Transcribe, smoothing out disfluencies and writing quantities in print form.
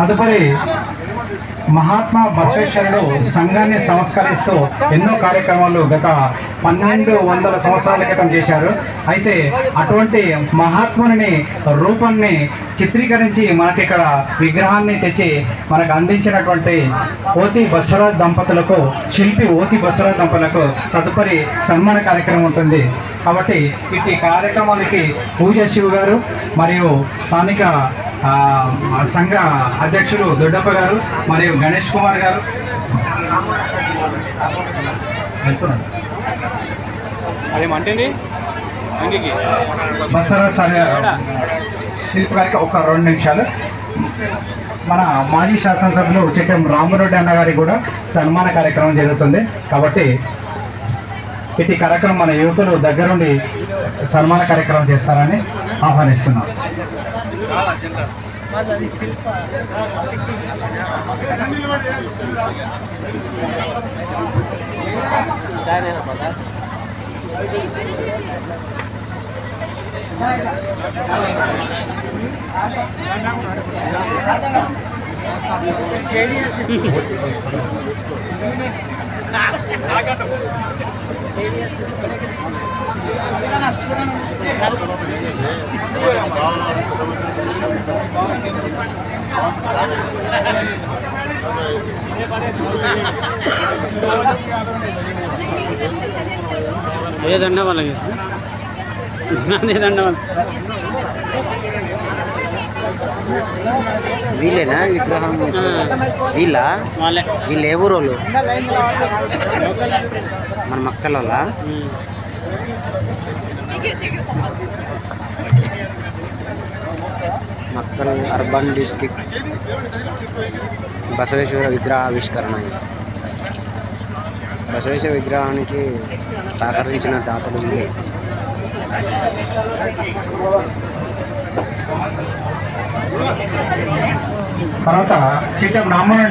తదుపరి మహాత్మా బసవేశ్వరుడు సంఘాన్ని సంస్కరిస్తూ ఎన్నో కార్యక్రమాలు గత 1200 సంవత్సరాల క్రితం చేశారు. అయితే అటువంటి మహాత్ముని రూపాన్ని చిత్రీకరించి మనకి ఇక్కడ విగ్రహాన్ని తెచ్చి మనకు అందించినటువంటి ఓతి బసవరాజ్ దంపతులకు, శిల్పి ఓతి బసవరాజ్ దంపతులకు తదుపరి సన్మాన కార్యక్రమం ఉంటుంది. కాబట్టి ఇటు కార్యక్రమానికి పూజ శివ్ గారు మరియు స్థానిక సంఘ అధ్యక్షులు దొడ్డప్ప గారు మరియు గణేష్ కుమార్ గారు అదేమంటుంది బసవరాజ్ శిల్పి గారికి ఒక 2 నిమిషాలు. మన మాజీ శాసనసభ్యులు చిట్టెం రామరెడ్డి అన్న గారికి కూడా సన్మాన కార్యక్రమం జరుగుతుంది. కాబట్టి ఇటు కార్యక్రమం మన యువకులు దగ్గరుండి సన్మాన కార్యక్రమం చేస్తారని ఆహ్వానిస్తున్నాం. ఏదండ వాళ్ళకి ఏదండ వీళ్ళేనా విగ్రహం? వీళ్ళు ఏ ఊరోళ్ళు? మన మక్కల వాళ్ళ? మక్కల్ అర్బన్ డిస్టిక్ బసవేశ్వర విగ్రహ ఆవిష్కరణ. బసవేశ్వర విగ్రహానికి సహకరించిన దాతలు వీళ్ళే. తర్వాత చిట్టెం రామరెడ్డి